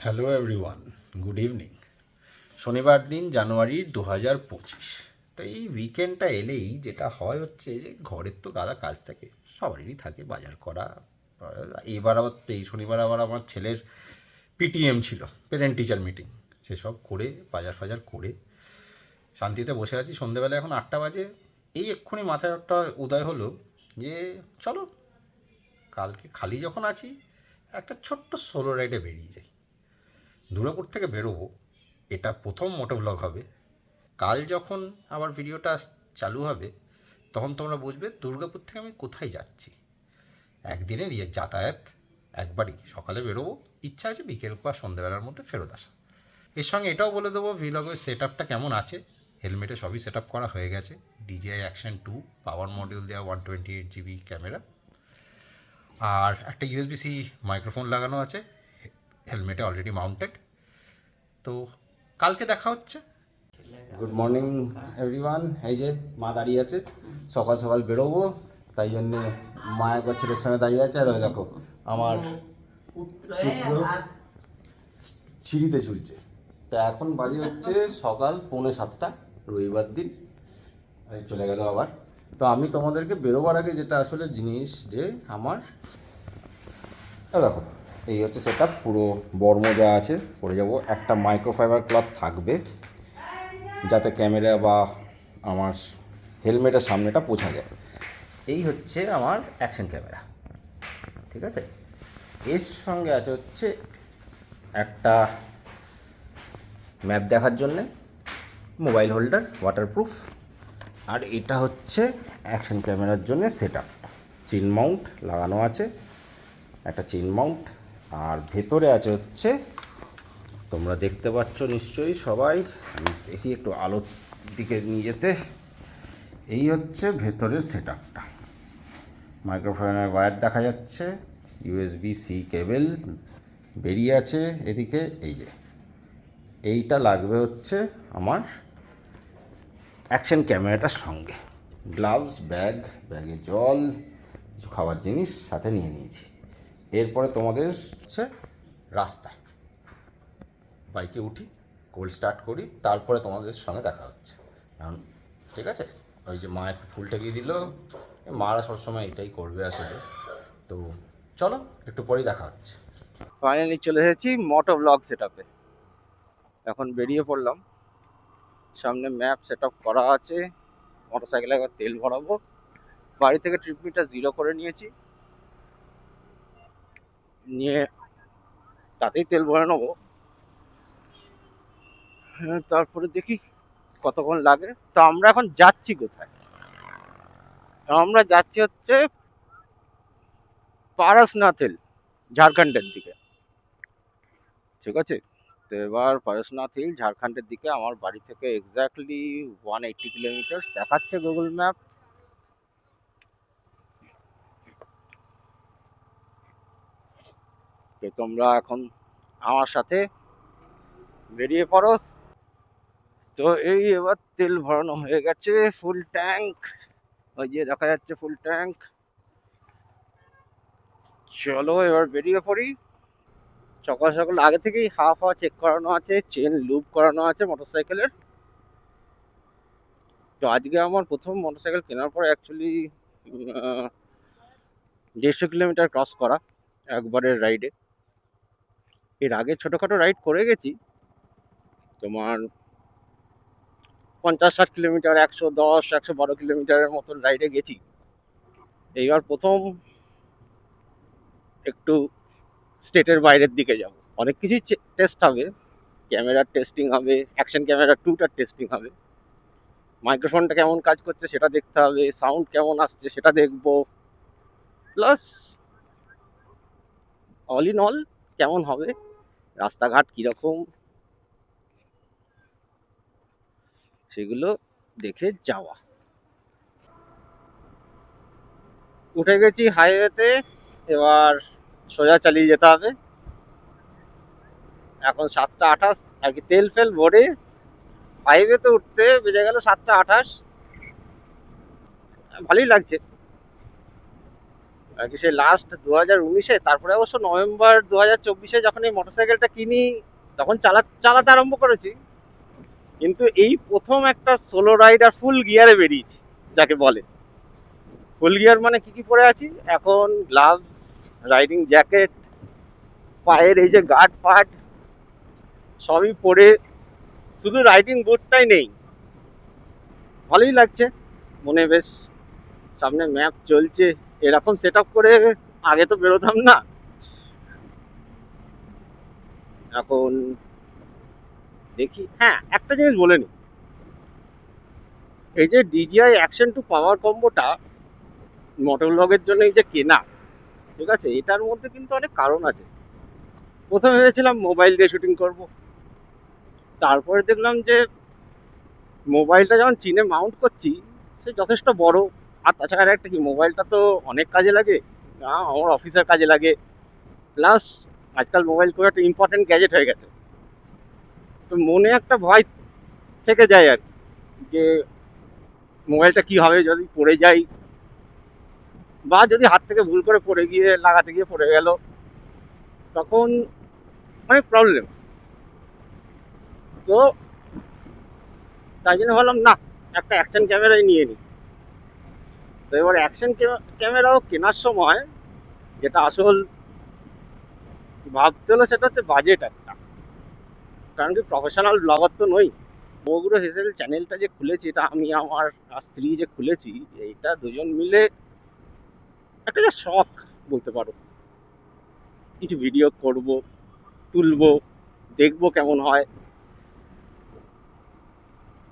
Hello everyone, good evening. শনিবার দিন জানুয়ারির 2025। তো এই উইকেন্ডটা এলেই যেটা হয় হচ্ছে যে ঘরের তো গাদা কাজ থাকে, সবারই থাকে বাজার করা। এবার আবার এই শনিবার আবার আমার ছেলের পিটিএম ছিল, পেরেন্ট টিচার মিটিং। সেসব করে বাজার ফাজার করে শান্তিতে বসে আছি। সন্ধেবেলা এখন 8টা বাজে। এই এক্ষুনি মাথায় একটা উদয় হলো যে চলো কালকে খালি যখন আছি একটা ছোট্ট সোলো রাইডে বেরিয়ে যাই। দুর্গাপুর থেকে বেরোবো, এটা প্রথম মোটো ব্লগ হবে। কাল যখন আবার ভিডিওটা চালু হবে তখন তোমরা বুঝবে দুর্গাপুর থেকে আমি কোথায় যাচ্ছি। একদিনের যাতায়াত, একবারই সকালে বেরোবো, ইচ্ছা আছে বিকেল বা সন্ধ্যেবেলার মধ্যে ফেরত আসা। এর সঙ্গে এটাও বলে দেবো ভিলগের সেট আপটা কেমন আছে। হেলমেটে সবই সেট আপ করা হয়ে গেছে। DJI Action 2 পাওয়ার মডিউল দেওয়া, 128GB ক্যামেরা, আর একটা USB-C মাইক্রোফোন লাগানো আছে হেলমেটে, অলরেডি মাউন্টেড। তো কালকে দেখা হচ্ছে। Good morning everyone. এই যে মা দাঁড়িয়ে আছে, সকাল সকাল বেরোবো তাই জন্যে মা একবার ছেলের সঙ্গে দাঁড়িয়ে আছে। আর ওই দেখো আমার পুত্র সিঁড়িতে ঝুলছে। তা এখন বাজে হচ্ছে সকাল 6:45, রবিবার দিন চলে গেল আবার। তো আমি তোমাদেরকে বেরোবার আগে যেটা আসলে জিনিস যে আমার দেখো এই হচ্ছে সেটা, পুরো বর্মজা আছে, পরে যাব। একটা মাইক্রোফাইবার ক্লথ থাকবে যাতে ক্যামেরা বা আমার হেলমেটের সামনেটা পোছা যায়। এই হচ্ছে আমার অ্যাকশন ক্যামেরা, ঠিক আছে। এর সঙ্গে আছে হচ্ছে একটা ম্যাপ দেখার জন্যে মোবাইল হোল্ডার, ওয়াটারপ্রুফ। আর এটা হচ্ছে অ্যাকশন ক্যামেরার জন্য সেট আপ, চেন মাউন্ট লাগানো আছে, একটা চেন মাউন্ট। আর ভেতরে আছে হচ্ছে, তোমরা দেখতে পাচ্ছ নিশ্চয়ই সবাই, আমি দেখি একটু আলোর দিকে নিয়ে যেতে। এই হচ্ছে ভেতরের সেট আপটা। মাইক্রোফোনের ওয়্যার দেখা যাচ্ছে, USB-C কেবেল বেরিয়ে আছে এদিকে। এই যে এইটা লাগবে হচ্ছে আমার অ্যাকশন ক্যামেরাটার সঙ্গে। গ্লাভস, ব্যাগে জল, কিছু খাবার জিনিস সাথে নিয়ে নিয়েছি। এরপরে তোমাদের হচ্ছে রাস্তায় বাইকে উঠি, কোল্ড স্টার্ট করি, তারপরে তোমাদের সঙ্গে দেখা হচ্ছে এখন, ঠিক আছে। ওই যে মা একটু ফুল টেকিয়ে দিল, মারা সবসময় এটাই করবে আসলে। তো চলো একটু পরেই দেখা হচ্ছে। ফাইনালি চলে এসেছি মোটো ব্লগ সেট আপে। এখন বেরিয়ে পড়লাম, সামনে ম্যাপ সেট আপ করা আছে, মোটরসাইকেলে একবার তেল ভরাবো। বাড়ি থেকে ট্রিপ মিটার 0 করে নিয়েছি, নিয়ে তাতেই তেল ভরে নেবো। তারপরে দেখি কতক্ষণ লাগে। তো আমরা এখন যাচ্ছি কোথায়? আমরা যাচ্ছি হচ্ছে পারসনাথ হিল, ঝাড়খণ্ডের দিকে, ঠিক আছে। তো এবার পারসনাথ হিল ঝাড়খণ্ডের দিকে আমার বাড়ি থেকে এক্স্যাক্টলি 180 কিলোমিটার দেখাচ্ছে গুগল ম্যাপ। তো তোমরা এখন আমার সাথে বেরিয়ে পড়ো। তো এই এবার তেল ভরানো হয়ে গেছে, ফুল ট্যাঙ্ক, ওই যে দেখা যাচ্ছে ফুল ট্যাঙ্ক। চলো এবার বেরিয়ে পড়ি। সকাল সকাল আগে থেকেই হাওয়া চেক করানো আছে, চেন লুপ করানো আছে মোটরসাইকেলের। তো আজকে আমার প্রথম মোটরসাইকেল কেনার পর অ্যাকচুয়ালি 150 কিলোমিটার ক্রস করা একবারের রাইডে। এর আগে ছোটোখাটো রাইড করে গেছি, তোমার 50-60 কিলোমিটার, 110-112 কিলোমিটারের মতন রাইডে গেছি। এইবার প্রথম একটু স্টেটের বাইরের দিকে যাব। অনেক কিছুই টেস্ট হবে, ক্যামেরার টেস্টিং হবে, অ্যাকশন ক্যামেরা 2টার টেস্টিং হবে, মাইক্রোফোনটা কেমন কাজ করছে সেটা দেখতে হবে, সাউন্ড কেমন আসছে সেটা দেখবো, প্লাস অল ইন অল কেমন হবে, রাস্তাঘাট কীরকম, সেগুলো দেখে যাওয়া। উঠে গেছি হাইওয়েতে, এবার সোজা চালিয়ে যেতে হবে। এখন 7টা 28, আর কি তেল ফেল ভরে হাইওয়েতে উঠতে বেজে গেল 7টা 28। ভালোই লাগছে। আর কি সেই লাস্ট 2019-এ, তারপরে অবশ্য নভেম্বর 2024-এ যখন এই মোটরসাইকেলটা কিনি তখন চালাতে আরম্ভ করেছি। কিন্তু এই প্রথম একটা সোলো রাইডার ফুল গিয়ারে বেরিয়েছি, যাকে বলে। ফুল গিয়ার মানে কি কি পরে আছি এখন? গ্লাভস, রাইডিং জ্যাকেট, পায়ের এই যে গার্ড ফাট সবই পরে, শুধু রাইডিং বুটটাই নেই। ভালোই লাগছে, মনে বেশ। সামনে ম্যাপ চলছে, এরকম সেট আপ করে আগে তো বেরোতাম না। এখন দেখি। হ্যাঁ, একটা জিনিস বলে নি, এই যে ডিজিআই অ্যাকশন টু পাওয়ার কম্বোটা মোটরব্লগের জন্য এই যে কেনা, ঠিক আছে, এটার মধ্যে কিন্তু অনেক কারণ আছে। প্রথমে ভেবেছিলাম মোবাইল দিয়ে শুটিং করব, তারপরে দেখলাম যে মোবাইলটা যখন চীনে মাউন্ট করছি সে যথেষ্ট বড়। আর তাছাড়া একটা কি, মোবাইলটা তো অনেক কাজে লাগে, আমার অফিসের কাজে লাগে, প্লাস আজকাল মোবাইল খুব একটা ইম্পর্টেন্ট গ্যাজেট হয়ে গেছে। তো মনে একটা ভয় থেকে যায় আর কি, যে মোবাইলটা কি হবে যদি পড়ে যাই, বা যদি হাত থেকে ভুল করে পড়ে গিয়ে লাগাতে গিয়ে পড়ে গেল, তখন অনেক প্রবলেম। তো তাই জন্য ভাবলাম না, একটা অ্যাকশন ক্যামেরাই নিয়ে নিই। তো এবার অ্যাকশন ক্যামেরাও কেনার সময় যেটা আসল ভাবতে হলো সেটা হচ্ছে বাজেট একটা। কারণ কি, প্রফেশনাল ব্লগার তো নই। বগুড়ো হেসেল চ্যানেলটা যে খুলেছি, এটা আমি আমার স্ত্রী যে খুলেছি, এইটা দুজন মিলে একটা যে শখ বলতে পারো। কিছু ভিডিও করব, তুলবো, দেখবো কেমন হয়।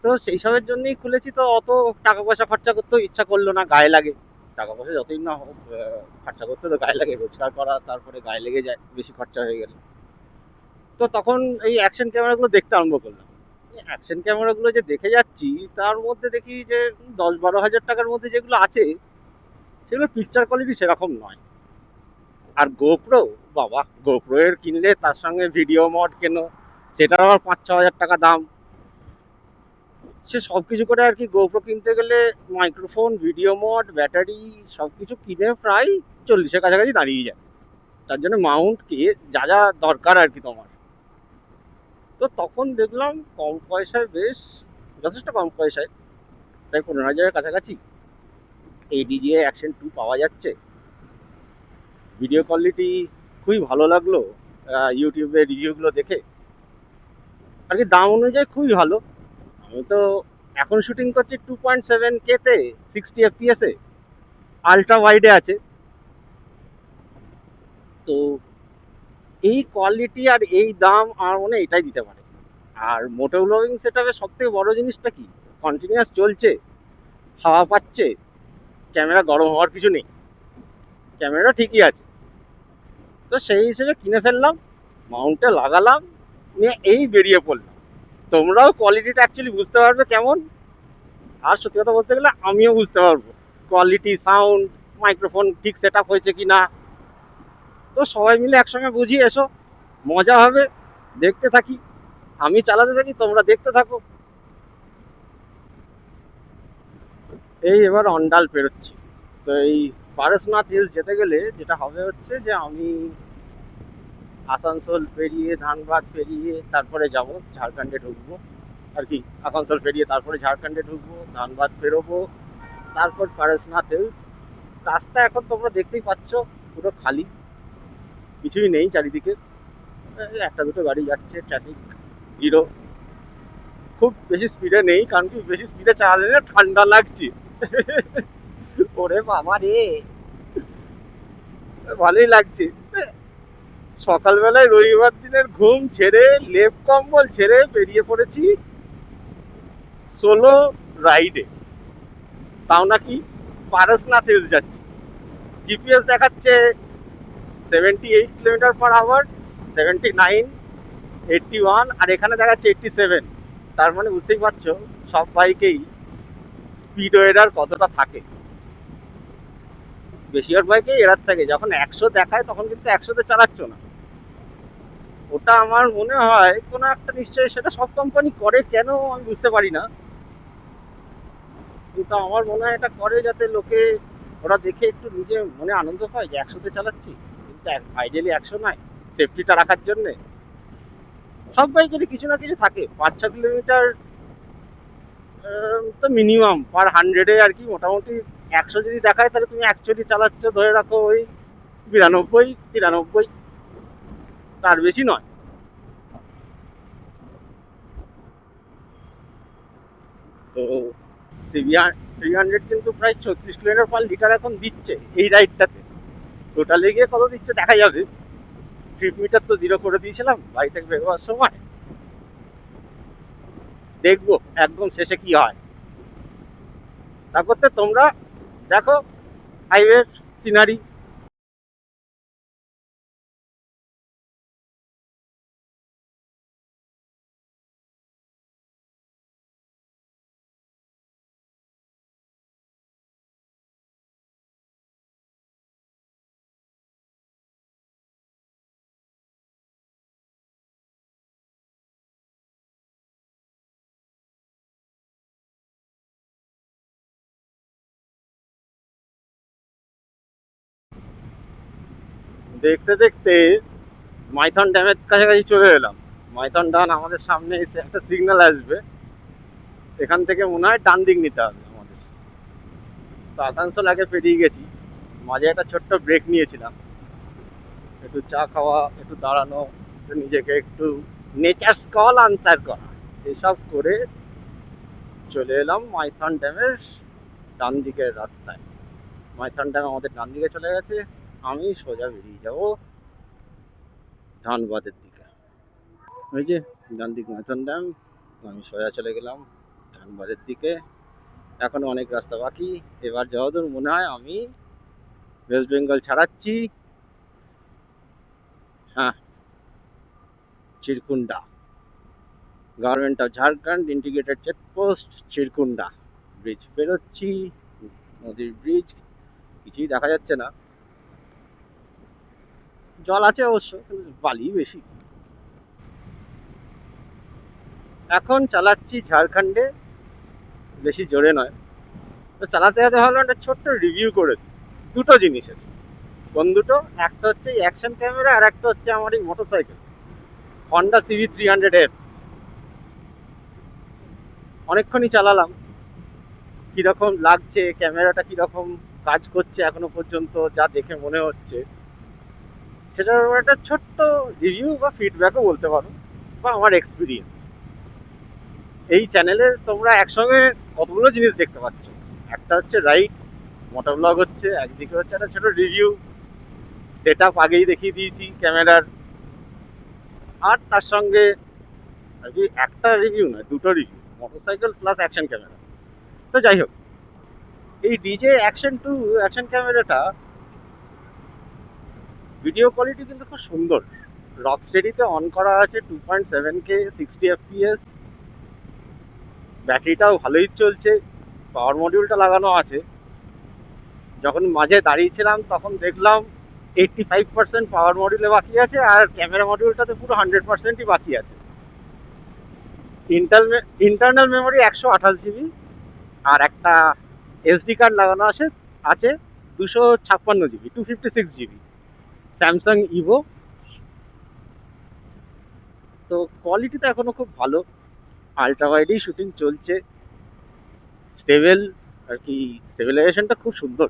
তো সেই সবের জন্যই খুলেছি। তো অত টাকা পয়সা খরচা করতেও ইচ্ছা করলো না, গায়ে লাগে। টাকা পয়সা যতই না হোক, খরচা করতে তো গায়ে লাগে, রোজগার করা তারপরে গায়ে লেগে যায় বেশি খরচা হয়ে গেলে। তো তখন এই অ্যাকশন ক্যামেরাগুলো দেখতে আরম্ভ করলাম। অ্যাকশন ক্যামেরাগুলো যে দেখে যাচ্ছি, তার মধ্যে দেখি যে 10-12 হাজার টাকার মধ্যে যেগুলো আছে সেগুলো পিকচার কোয়ালিটি সেরকম নয়। আর গোপ্রো, বাবা, গোপ্রো এর কিনলে তার সঙ্গে ভিডিও মড কেনো, সেটার আবার 5-6 হাজার টাকা দাম। সে সব কিছু করে আর কি, গোপ্রো কিনতে গেলে মাইক্রোফোন, ভিডিও মড, ব্যাটারি সব কিছু কিনে প্রায় 40-এর কাছাকাছি দাঁড়িয়ে যায়। তার জন্য মাউন্ট কে যা যা দরকার আর কি তোমার। তো তখন দেখলাম কম পয়সায়, বেশ যথেষ্ট কম পয়সায়, প্রায় 15,000-এর কাছাকাছি এই ডিজিআই অ্যাকশন 2 পাওয়া যাচ্ছে। ভিডিও কোয়ালিটি খুবই ভালো লাগলো ইউটিউবে রিভিউগুলো দেখে আর কি, দাম অনুযায়ী খুবই ভালো। আমি তো এখন শুটিং করছি 2.7K-তে, 60 FPS-এ, আলট্রা ওয়াইডে আছে। তো এই কোয়ালিটি আর এই দাম আমার মনে হয় এটাই দিতে পারে। আর মোটো ব্লগিং সেটআপের সব থেকে বড় জিনিসটা কি, কন্টিনিউয়াস চলছে, হাওয়া পাচ্ছে, ক্যামেরা গরম হওয়ার কিছু নেই, ক্যামেরা ঠিকই আছে। তো সেই হিসেবে কিনে ফেললাম, মাউন্টে লাগালাম, নিয়ে এই বেরিয়ে পড়লাম। তোমরাও কোয়ালিটিটা অ্যাকচুয়ালি বুঝতে পারবে কেমন। আর সত্যি কথা বলতে গেলে আমিও বুঝতে পারবো কোয়ালিটি, সাউন্ড, মাইক্রোফোন ঠিক সেট আপ হয়েছে কি না। তো সবাই মিলে একসঙ্গে বুঝি, এসো, মজা হবে, দেখতে থাকি, আমি চালাতে থাকি, তোমরা দেখতে থাকো। এই এবার অন্ডাল পেরোচ্ছি। তো এই পারসনাথ হিলস যেতে গেলে যেটা হবে হচ্ছে যে আমি আসানসোল পেরিয়ে, ধানবাদ পেরিয়ে তারপরে যাব, ঝাড়খণ্ডে ঢুকবো আর কি। আসানসোল পেরিয়ে তারপরে ঝাড়খণ্ডে ঢুকবো, ধানবাদ পেরোবো, তারপর পারসনাথ হিলস। রাস্তা এখন তোমরা দেখতেই পাচ্ছ, পুরো খালি, কিছুই নেই চারিদিকে। একটা দুটো গাড়ি যাচ্ছে, ট্রাফিক জিরো। খুব বেশি স্পিডে নেই, কারণ কি বেশি স্পিডে চালালে না ঠান্ডা লাগছে। ওরে বাবা রে, ভালোই লাগছে। সকালবেলায় রবিবার দিনের ঘুম ছেড়ে, লেপ কম্বল ছেড়ে বেরিয়ে পড়েছি সোলো রাইডে, তাও নাকি পারসনাথ হিলস যাচ্ছি। জিপিএস দেখাচ্ছে 78 কিলোমিটার পার আওয়ার, 79, 81, আর এখানে দেখাচ্ছে 87। তার মানে বুঝতেই পারছো সব বাইকেই স্পিড ওয়েডার কতটা থাকে। বেশিরভাগ বাইকে এরার থাকে, যখন 100 দেখায় তখন কিন্তু 100-তে চালাচ্ছ না। ওটা আমার মনে হয় কোনো একটা, নিশ্চয়ই সেটা সব কোম্পানি করে, কেন আমি বুঝতে পারি না, কিন্তু আমার মনে হয় এটা করে যাতে লোকে ওরা দেখে একটু নিজে মনে আনন্দ পায় যে 100-তে চালাচ্ছি, কিন্তু আইডিয়ালি 100 নয়, সেফটিটা রাখার জন্যে। সব বাইকেরই কিছু না কিছু থাকে। 5-6 কিলোমিটার তো মিনিমাম পার 100-এ আর কি, মোটামুটি 100 যদি দেখায় তাহলে তুমি অ্যাকচুয়ালি চালাচ্ছ ধরে রাখো ওই 92-93, তার বেশি নয়। তো সিভিআর 300 কিন্তু প্রায় 36 কিলোমিটার পার লিটার এখন দিচ্ছে এই রাইডটাতে। টোটালে গিয়ে কত দিচ্ছে দেখা যাবে। ট্রিপ মিটার তো 0 করে দিয়েছিলাম বাড়ি থেকে বেরোবার সময়। দেখবো একদম শেষে কি হয়। তা করতে তোমরা দেখো হাইওয়ের সিনারি। দেখতে দেখতে মাইথন ড্যামের কাছাকাছি চলে এলাম। মাইথন ড্যাম আমাদের সামনে এসে একটা সিগন্যাল আসবে, এখান থেকে মনে হয় ডান দিক নিতে হবে আমাদের। তো আসানসোল আগে পেরিয়ে গেছি, মাঝে একটা ছোট্ট ব্রেক নিয়েছিলাম, একটু চা খাওয়া, একটু দাঁড়ানো, একটু নিজেকে একটু নেচার কল আনসার করা, এসব করে চলে এলাম মাইথন ড্যামের ডান দিকের রাস্তায়। মাইথন ড্যাম আমাদের ডান দিকে চলে গেছে, আমি সোজা বেরিয়ে যাব ধানবাদের দিকে। ওই যে ডান দিক মাইথন ড্যাম, আমি সোজা চলে গেলাম ধানবাদের দিকে। এখনো অনেক রাস্তা বাকি। এবার যতদূর মনে হয় আমি ওয়েস্ট বেঙ্গল ছাড়াচ্ছি। হ্যাঁ, Chirkunda, government of Jharkhand integrated checkpost Chirkunda bridge পেরোচ্ছি। নদীর ব্রিজ, কিছুই দেখা যাচ্ছে না, জল আছে অবশ্য কিন্তু বালি বেশি। এখন চালাচ্ছি ঝাড়খণ্ডে, বেশি জোরে নয়। তো চালাতে যেতে হলো একটা ছোট্ট রিভিউ করে দিই দুটো জিনিসের। কোন দুটো? একটা হচ্ছে অ্যাকশন ক্যামেরা, আর একটা হচ্ছে আমার এই মোটরসাইকেল হন্ডা CV300F। অনেকক্ষণই চালালাম, কিরকম লাগছে, ক্যামেরাটা কিরকম কাজ করছে এখনো পর্যন্ত যা দেখে মনে হচ্ছে, সেটার উপর একটা ছোট্ট রিভিউ বা ফিডব্যাকও বলতে পারো, বা আমার এক্সপিরিয়েন্স। এই চ্যানেলে তোমরা একসঙ্গে কতগুলো জিনিস দেখতে পাচ্ছ। একটা হচ্ছে রাইড, মোটর ব্লগ হচ্ছে, একদিকে হচ্ছে একটা ছোট রিভিউ, সেট আপ আগেই দেখিয়ে দিয়েছি ক্যামেরার, আর তার সঙ্গে আর কি একটা রিভিউ নয়, দুটো review, motorcycle plus action camera. তো যাই হোক, এই ডিজে অ্যাকশন ক্যামেরাটা ভিডিও কোয়ালিটি কিন্তু খুব সুন্দর। রক স্টেডিতে অন করা আছে 2.7K 60 FPS, ব্যাটারিটাও ভালোই চলছে, পাওয়ার মডিউলটা লাগানো আছে। যখন মাঝে দাঁড়িয়েছিলাম তখন দেখলাম 85% পাওয়ার মডিউলে বাকি আছে, আর ক্যামেরা মডিউলটাতে পুরো 100%ই বাকি আছে। ইন্টারনাল মেমোরি 128 GB, আর একটা SD কার্ড লাগানো আছে 256 GB, 256 GB, স্যামসাং ইভো। তো কোয়ালিটি তো এখনো খুব ভালো, আলট্রা ওয়াইডেই শুটিং চলছে, স্টেবল আর কি, স্টেবিলাইজেশনটা খুব সুন্দর।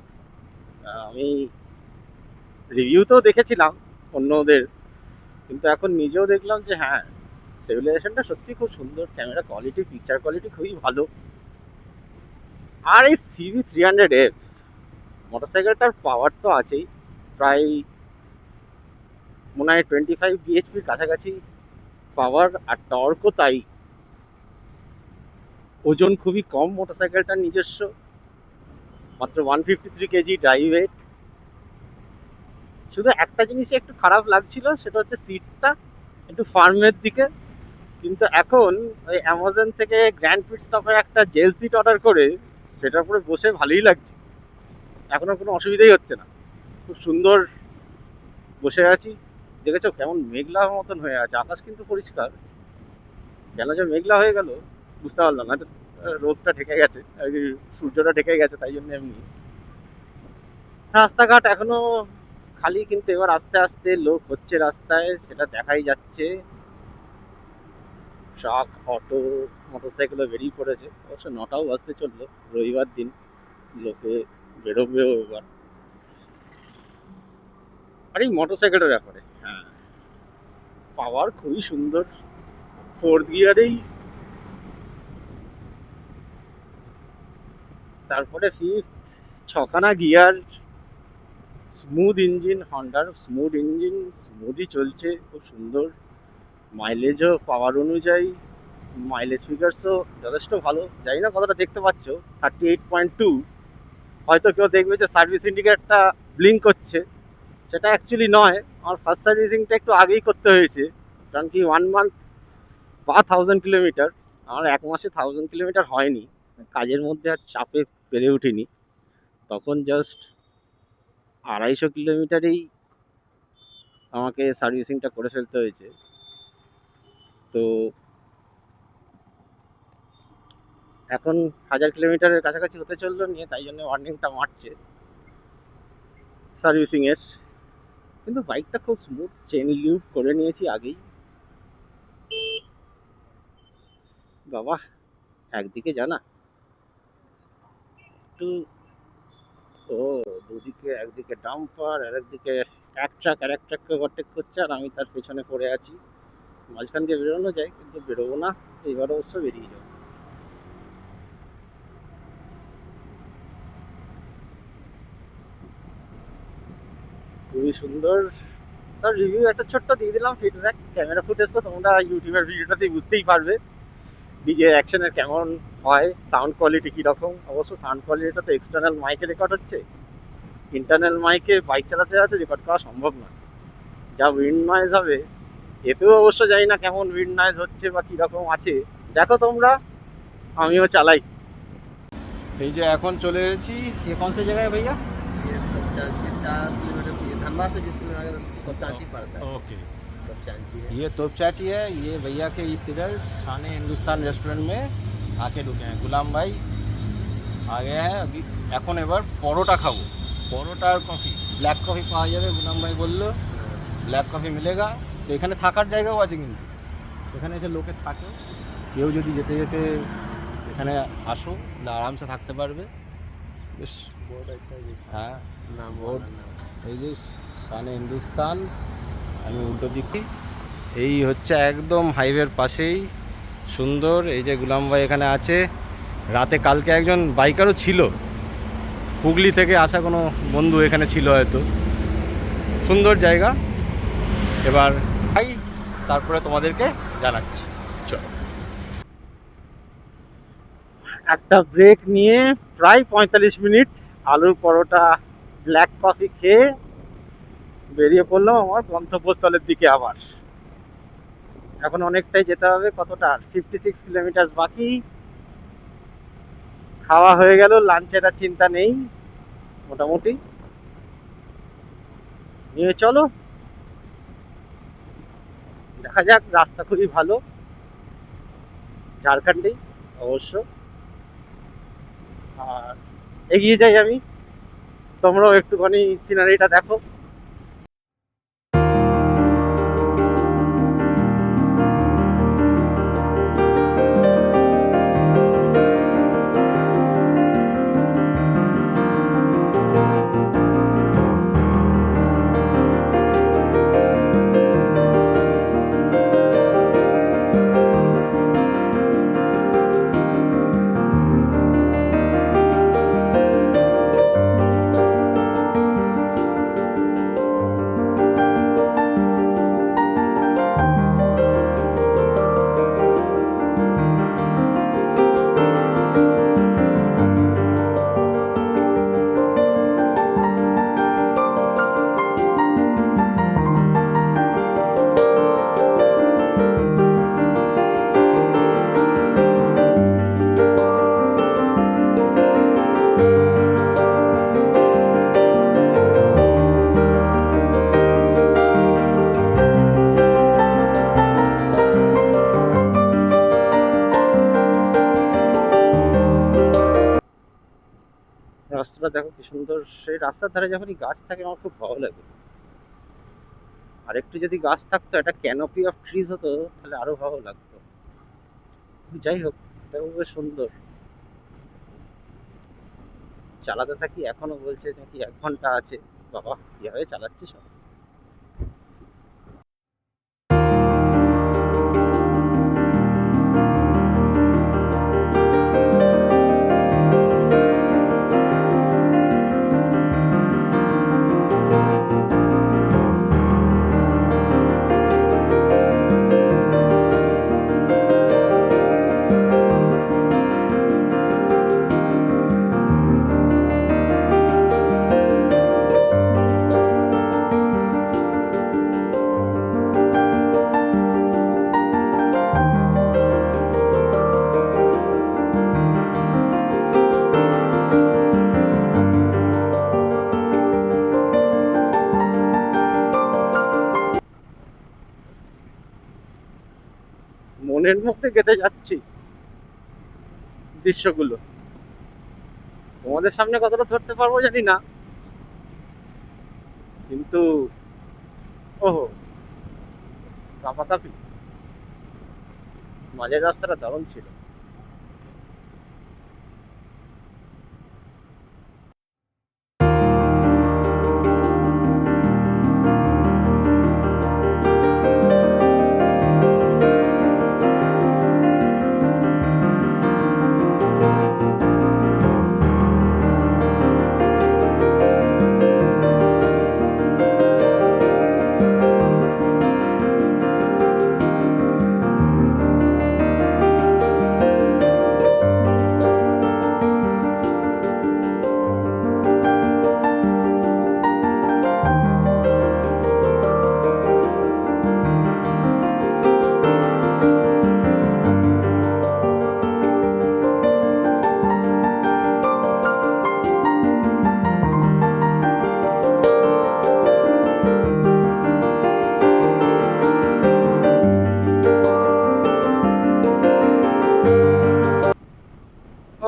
আমি রিভিউতেও দেখেছিলাম অন্যদের, কিন্তু এখন নিজেও দেখলাম যে হ্যাঁ, স্টেবিলাইজেশনটা সত্যি খুব সুন্দর, ক্যামেরা কোয়ালিটি, পিকচার কোয়ালিটি খুবই ভালো। আর এই CV300F মোটরসাইকেলটার পাওয়ার তো আছেই, প্রায় মনে হয় 25 bhp কাছাকাছি পাওয়ার, আর টর্কও তাই। ওজন খুবই কম মোটরসাইকেলটার নিজস্ব, মাত্র 153 কেজি ড্রাইভ ওয়েট। শুধু একটা জিনিসই একটু খারাপ লাগছিল, সেটা হচ্ছে সিটটা একটু ফার্মের দিকে। কিন্তু এখন ওই অ্যামাজন থেকে গ্র্যান্ড পিট স্টপের একটা জেল সিট অর্ডার করে সেটার উপরে বসে ভালোই লাগছে, এখনো কোনো অসুবিধাই হচ্ছে না, খুব সুন্দর বসে আছি। দেখেছো কেমন মেঘলা মতন হয়ে আছে, আকাশ কিন্তু পরিষ্কার, কেন যে মেঘলা হয়ে গেল বুঝতে পারলাম না। রোদটা ঢেকে গেছে আর কি, সূর্যটা ঢেকে গেছে, তাই জন্য এমনি। রাস্তাঘাট এখনো খালি, কিন্তু এবার আস্তে আস্তে লোক হচ্ছে রাস্তায়, সেটা দেখাই যাচ্ছে। ট্রাক, অটো, মোটরসাইকেলও বেরিয়ে পড়েছে। অবশ্য 9টাও বাজতে চললো, রবিবার দিন, লোকে বেরোবেও এবার। আর এই মোটরসাইকেলের ব্যাপারে, হ্যাঁ, পাওয়ার খুবই সুন্দর। ফোর্থ গিয়ারেই, তারপরে ফিফথ, ছখানা গিয়ার, স্মুথ ইঞ্জিন, হন্ডার স্মুথ ইঞ্জিন, স্মুথই চলছে, খুব সুন্দর। মাইলেজও পাওয়ার অনুযায়ী, মাইলেজ ফিগার্সও যথেষ্ট ভালো। জানি না কতটা দেখতে পাচ্ছ, 38.2। হয়তো কেউ দেখবে যে সার্ভিস ইন্ডিকেটরটা ব্লিঙ্ক করছে, সেটা অ্যাকচুয়ালি নয়। আমার ফার্স্ট সার্ভিসিংটা একটু আগেই করতে হয়েছে, কারণ কি 1 মান্থ বা 1000 কিলোমিটার, আমার 1 মাসে 1000 কিলোমিটার হয়নি। কাজের মধ্যে আর চাপে পেরে উঠিনি, তখন জাস্ট 250 কিলোমিটারেই আমাকে সার্ভিসিংটা করে ফেলতে হয়েছে। তো এখন 1000 কিলোমিটারের কাছাকাছি হতে চললো নিয়ে, তাই জন্য ওয়ার্নিংটা মারছে সার্ভিসিংয়ের। কিন্তু বাইকটা খুব স্মুথ, চেন লিউট করে নিয়েছি আগেই। বাবা, একদিকে জানা একটু, ও দুদিকে, একদিকে ডাম্পার আর একদিকে এক ট্রাক আর এক ট্রাককে ওভারটেক করছে, আর আমি তার পেছনে পড়ে আছি। মাঝখান দিয়ে বেরোনো যায়, কিন্তু বেরোবো না, এবার অবশ্য বেরিয়ে যাবো। খুবই সুন্দর। তার রিভিউ একটা ছোট্ট দিয়ে দিলাম, ফিডব্যাক। ক্যামেরা ফুটেজ তো তোমরা ইউটিউবের ভিডিওটাতেই বুঝতেই পারবে ডিজে অ্যাকশনের কেমন হয়, সাউন্ড কোয়ালিটি কীরকম। অবশ্য সাউন্ড কোয়ালিটিটা তো এক্সটার্নাল মাইকে রেকর্ড হচ্ছে, ইন্টারনাল মাইকে বাইক চালাতে চালাতে রেকর্ড করা সম্ভব নয়। যা উইন্ড নয়েজ হবে, এতেও অবশ্য জানি না কেমন উইন্ড নয়েজ হচ্ছে বা কীরকম আছে, দেখো তোমরা, আমিও চালাই। এই যে এখন চলে এসেছি, ये कौन सी जगह है भैया? ये तपचांची 7 किलोमीटर, ये धनबाद से 20 किलोमीटर आगे तपचांची पड़ता है। ओके, तपचांची है। ये तोपचाची है। ये भैया के इधर खाने हिंदुस्तान रेस्टोरेंट में आके रुके हैं। गुलाम भाई आ गए हैं अभी। এখন এবার পরোটা খাবো, পরোটা আর কফি, ব্ল্যাক কফি পাওয়া যাবে। গুলাম ভাই বললো ব্ল্যাক কফি মিলেগা। তো এখানে থাকার জায়গাও আছে, কিন্তু এখানে এসে লোকে থাকে। কেউ যদি যেতে যেতে এখানে আসো, তাহলে আরামসে থাকতে পারবে। বেশ, बोर्ड अच्छा है। হ্যাঁ, नाम बोर्ड। बोर्ड नाम। এই যে শানে হিন্দুস্তান, আমি উল্টো দিকে, এই হচ্ছে একদম হাইওয়ের পাশেই, সুন্দর। এই যে গুলাম ভাই এখানে আছে। রাতে কালকে একজন বাইকারও ছিল, হুগলি থেকে আসা কোনো বন্ধু এখানে ছিল হয়তো। সুন্দর জায়গা। এবার খাই, তারপরে তোমাদেরকে জানাচ্ছি। চলো। একটা ব্রেক নিয়ে প্রায় 45 মিনিট আলুর পরোটা, ব্ল্যাক কফি খেয়ে বেরিয়ে পড়লাম আমার গন্তব্যস্থলের দিকে। আবার এখন অনেকটাই যেতে হবে, কতটা, 56 কিলোমিটার বাকি। খাওয়া হয়ে গেল, লাঞ্চের আর চিন্তা নেই মোটামুটি। নিয়ে চলো, দেখা যাক। রাস্তা খুবই ভালো, ঝাড়খণ্ডেই অবশ্য। আর এগিয়ে যাই আমি, তোমরাও একটুখানি সিনারিটা দেখো। গাছটা দেখো কি সুন্দর। সেই রাস্তার ধারে যখনই গাছ থাকে আমার খুব ভালো লাগে। আর একটু যদি গাছ থাকতো, একটা ক্যানোপি অফ ট্রিজ হতো, তাহলে আরো ভালো লাগতো। যাই হোক, এটাও বেশ সুন্দর। চালাতে থাকি, এখনো বলছে নাকি 1 ঘন্টা আছে। বাবা, কিভাবে চালাচ্ছি সব। মনের মধ্যে গেঁথে যাচ্ছি দৃশ্যগুলো। তোমাদের সামনে কতটা ধরতে পারবো জানি না, কিন্তু ওহো, কাপাকাপি। মাঝের রাস্তাটা দারুণ ছিল।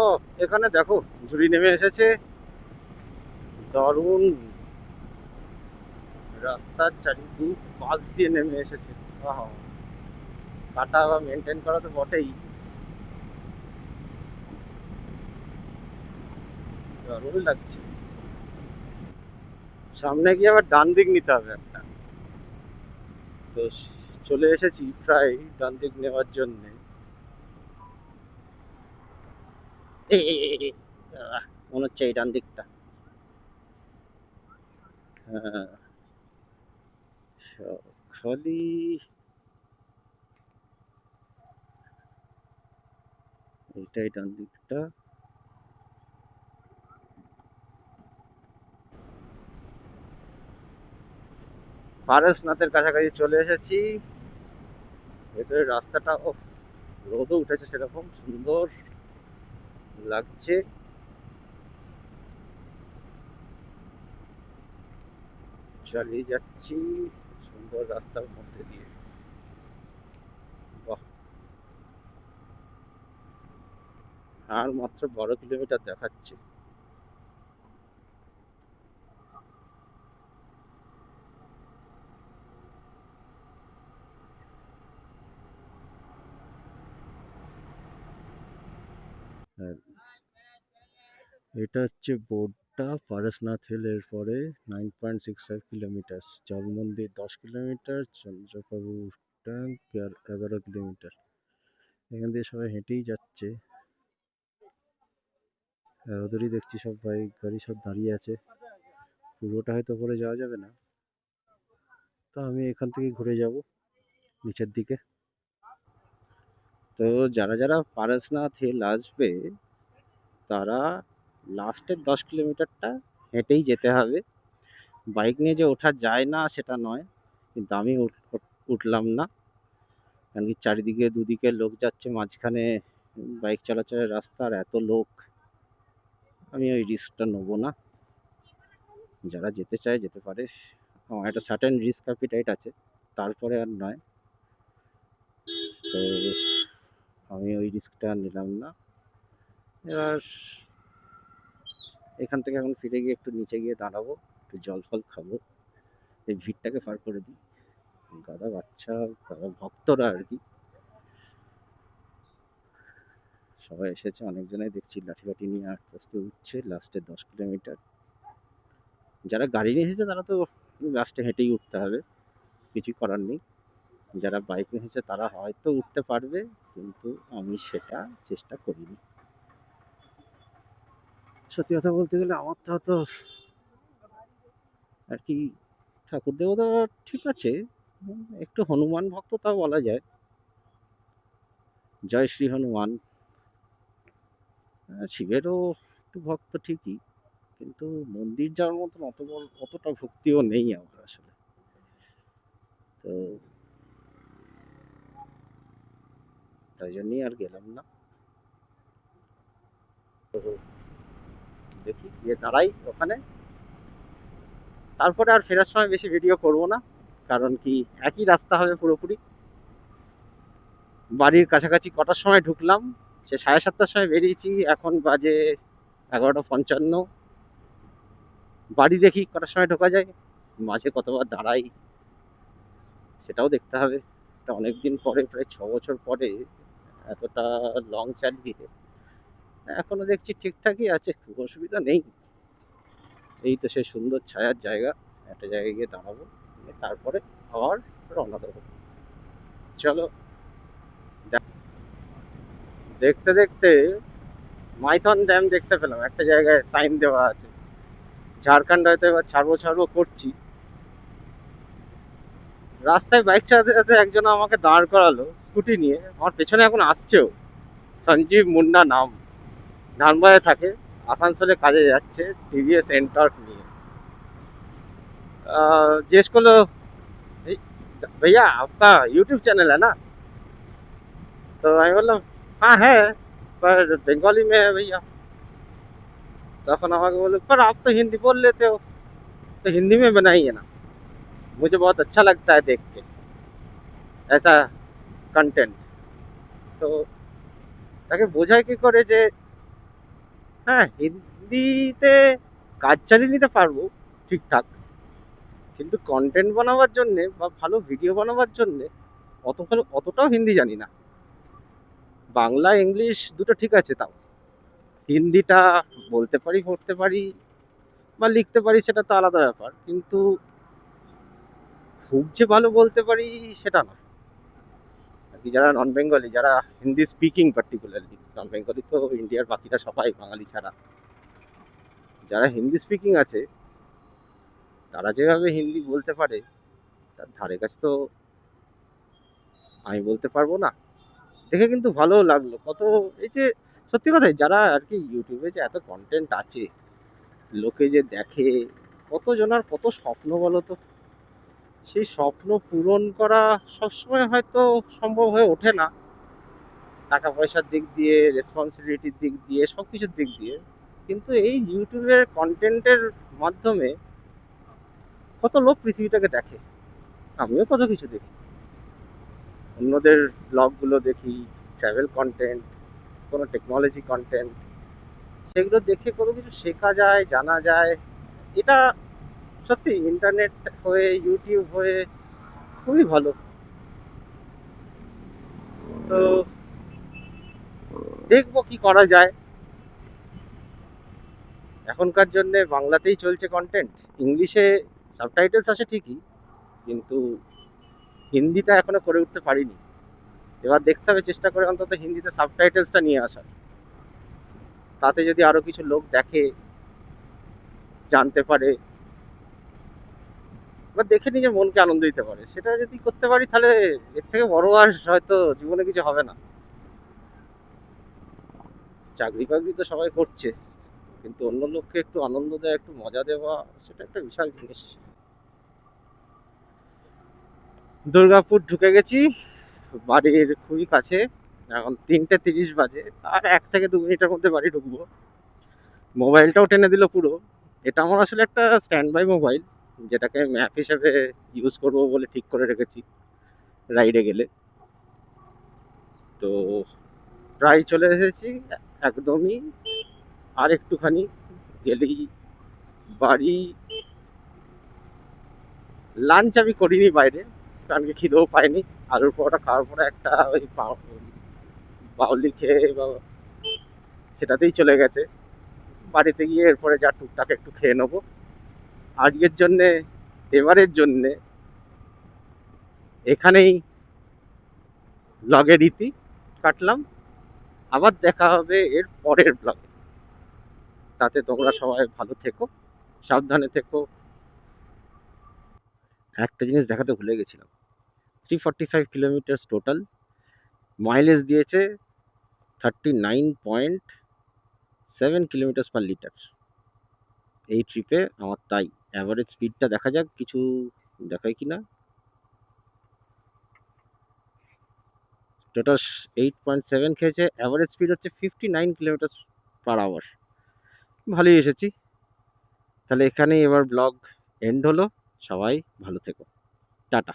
ও, এখানে দেখো ঝুড়ি নেমে এসেছে। দারুণ। রাস্তার চারিদিক পাশ দিয়ে নেমে এসেছে। আহা, কাটা বা মেনটেন করা তো বটেই। দারুণ লাগছে। সামনে গিয়ে আবার ডান দিক নিতে হবে একটা। তো চলে এসেছি প্রায় ডান দিক নেওয়ার জন্যে। মনে হচ্ছে এই ডান দিকটা। হ্যাঁ, খালি এইটাই ডান দিকটা। পারসনাথের কাছাকাছি চলে এসেছি। ভেতরের রাস্তাটা, ও, রোদও উঠেছে, সেরকম সুন্দর লাগছে। চালিয়ে যাচ্ছি সুন্দর রাস্তার মধ্যে দিয়ে। বাহ, আর মাত্র 12 কিলোমিটার দেখাচ্ছে। হ্যাঁ, এটা হচ্ছে বোর্ডটা। পারসনাথ হিল এর পরে 9.65 কিলোমিটার, জল মন্দির 10 কিলোমিটার, চন্দ্রপ্রভু ট্যাঙ্ক 11 কিলোমিটার। এখান দিয়ে সবাই হেঁটেই যাচ্ছে। আর ওদেরই দেখছি সব বাইক গাড়ি সব দাঁড়িয়ে আছে। পুরোটা হয়তো করে যাওয়া যাবে না, তো আমি এখান থেকে ঘুরে যাব নিচের দিকে। তো যারা যারা পারসনাথ হিল আসবে, তারা লাস্টের 10 কিলোমিটারটা হেঁটেই যেতে হবে। বাইক নিয়ে যে ওঠা যায় না সেটা নয়, কিন্তু আমি উঠলাম না। কারণ কি, চারিদিকে দুদিকে লোক যাচ্ছে, মাঝখানে বাইক চলাচলের রাস্তা, আর এত লোক, আমি ওই রিস্কটা নেবো না। যারা যেতে চায় যেতে পারে। আমার একটা সার্টেন রিস্ক অ্যাপিটাইট আছে, তারপরে আর নয়। তো আমি ওই রিস্কটা নিলাম না। এবার এখান থেকে এখন ফিরে গিয়ে একটু নিচে গিয়ে দাঁড়াবো, একটু জল ফল খাবো, এই ভিড়টাকে পার করে দিই। গাদা বাচ্চা, গাদা ভক্তরা আর কি সবাই এসেছে, অনেকজনাই দেখছি লাঠি লাঠি নিয়ে আস্তে আস্তে উঠছে লাস্টে 10 কিলোমিটার। যারা গাড়ি নিয়ে এসেছে তারা তো লাস্টে হেঁটেই উঠতে হবে, কিছু করার নেই। যারা বাইক নিয়ে এসেছে তারা হয়তো উঠতে পারবে, কিন্তু আমি সেটা চেষ্টা করিনি। সত্যি কথা বলতে গেলে আমার তো অত আর কি, ঠাকুর দেবতা ঠিক আছে, একটু হনুমান ভক্ত তাও বলা যায়। জয় শ্রী হনুমান। শিবেরও একটু ভক্ত ঠিকই, কিন্তু মন্দির যাওয়ার মতন অতটা ভক্তিও নেই আমার আসলে। তো তাই জন্যই আর গেলাম না। দেখি গিয়ে দাঁড়াই ওখানে, তারপরে আর ফেরার সময় বেশি ভিডিও করব না, কারণ কি একই রাস্তা হবে পুরোপুরি। বাড়ির কাছাকাছি কটার সময় ঢুকলাম, সে 7:30টার সময় বেরিয়েছি, এখন বাজে 11:55। বাড়ি দেখি কটার সময় ঢোকা যায়, মাঝে কতবার দাঁড়াই সেটাও দেখতে হবে। এটা অনেকদিন পরে, প্রায় 6 বছর পরে এতটা লং চালিয়ে এখনো দেখছি ঠিকঠাকই আছে, খুব অসুবিধা নেই। এই তো সেই সুন্দর ছায়ার জায়গা, একটা জায়গায় গিয়ে দাঁড়াবো, তারপরে আবার রওনা দেবো। চলো। দেখতে দেখতে মাইথন ড্যাম দেখতে পেলাম, একটা জায়গায় সাইন দেওয়া আছে। ঝাড়খণ্ড হয়তো এবার ছাড়বো ছাড়বো করছি। রাস্তায় বাইক চালাতে চালাতে একজন আমাকে দাঁড় করালো স্কুটি নিয়ে, আমার পেছনে এখন আসছেও। সঞ্জীব মুন্ডা নাম, ধানবাদে থাকে, আসানসোলে কাজে যাচ্ছে টিভিএস এন্টর্ক নিয়ে। जिस को लो भैया आपका यूट्यूब चैनल है ना, तो मैं बोला हाँ है, पर बंगाली में है भैया। तখন আমাকে बोले पर आप तो हिंदी बोल लेते हो, तो हिंदी में बनाइए ना, मुझे बहुत अच्छा लगता है देख के ऐसा कंटेंट। তো তাকে বোঝায় কি করে যে হ্যাঁ হিন্দিতে কাজ চালিয়ে নিতে পারবো ঠিকঠাক, কিন্তু কন্টেন্ট বানাবার জন্যে বা ভালো ভিডিও বানাবার জন্যে অতটাও হিন্দি জানি না। বাংলা ইংলিশ দুটো ঠিক আছে, তাও হিন্দিটা বলতে পারি, পড়তে পারি বা লিখতে পারি, সেটা তো আলাদা ব্যাপার, কিন্তু খুব যে ভালো বলতে পারি সেটা না আর কি। যারা নন বেঙ্গলি, যারা হিন্দি স্পিকিং, পার্টিকুলারলি নন বেঙ্গলি তো ইন্ডিয়ার বাকিরা সবাই বাঙালি ছাড়া, যারা হিন্দি স্পিকিং আছে তারা যেভাবে হিন্দি বলতে পারে তার ধারে কাছে তো আমি বলতে পারবো না। দেখে কিন্তু ভালোও লাগলো কত, এই যে সত্যি কথাই যারা আর কি ইউটিউবে যে এত কন্টেন্ট আছে, লোকে যে দেখে, কত জনার কত স্বপ্ন বলো তো, সেই স্বপ্ন পূরণ করা সবসময় হয়তো সম্ভব হয়ে ওঠে না, টাকা পয়সার দিক দিয়ে, রেসপন্সিবিলিটির দিক দিয়ে, সব কিছুর দিক দিয়ে। কিন্তু এই ইউটিউবের কন্টেন্টের মাধ্যমে কত লোক পৃথিবীটাকে দেখে, আমিও কত কিছু দেখি, অন্যদের ব্লগগুলো দেখি, ট্রাভেল কন্টেন্ট, কোনো টেকনোলজি কন্টেন্ট, সেগুলো দেখে কত কিছু শেখা যায়, জানা যায়। এটা সত্যি ইন্টারনেট হয়ে, ইউটিউব হয়ে খুবই ভালো। তো দেখবো কি করা যায়। এখনকার জন্য বাংলাতেই চলছে কন্টেন্ট, ইংলিশে সাবটাইটেলস আছে ঠিকই, কিন্তু হিন্দিটা এখনো করে উঠতে পারিনি। এবার দেখতে হবে, চেষ্টা করে অন্তত হিন্দিতে সাবটাইটেলসটা নিয়ে আসার, তাতে যদি আরো কিছু লোক দেখে, জানতে পারে বা দেখে নিজের মনকে আনন্দ দিতে পারে, সেটা যদি করতে পারি তাহলে এর থেকে বড় আর হয়তো জীবনে কিছু হবে না। চাকরি বাকরি তো সবাই করছে, কিন্তু অন্য লোককে একটু আনন্দ দেওয়া, একটু মজা দেওয়া, সেটা একটা বিশাল জিনিস। দুর্গাপুর ঢুকে গেছি, বাড়ির খুবই কাছে। এখন 3:30 বাজে, আর 1 থেকে 2 মিনিটের মধ্যে বাড়ি ঢুকবো। মোবাইলটাও টেনে দিল পুরো। এটা আমার আসলে একটা স্ট্যান্ড বাই মোবাইল, যেটাকে ম্যাপ হিসেবে ইউজ করব বলে ঠিক করে রেখেছি রাইডে গেলে। তো প্রায় চলে এসেছি একদমই, আর একটুখানি, গেলেই বাড়ি। লাঞ্চ আমি করিনি বাইরে, কারণ কি খিদেও পাইনি। আলুর পরোটা খাওয়ার পরে একটা ওই বাউলি খেয়ে বা সেটাতেই চলে গেছে। বাড়িতে গিয়ে এরপরে যা টুকটাক একটু খেয়ে নেবো। আজকের জন্যে, এবারের জন্যে এখানেই ব্লগের রীতি কাটলাম। আবার দেখা হবে এর পরের ব্লগে। তাতে তোমরা সবাই ভালো থেকো, সাবধানে থেকো। একটা জিনিস দেখাতে ভুলে গেছিলাম, 345 কিলোমিটার টোটাল, মাইলেজ দিয়েছে 39.7 কিলোমিটার পার লিটার। এই ট্রিপে আমার তাই অ্যাভারেজ স্পিডটা দেখা যাক, কিছু দেখায় কি না। টোটাল 8.7 খেয়েছে, অ্যাভারেজ স্পিড হচ্ছে 59 কিলোমিটার পার আওয়ার। ভালোই এসেছি। তাহলে এখানেই এবার ব্লগ এন্ড হলো। সবাই ভালো থেকো, টাটা।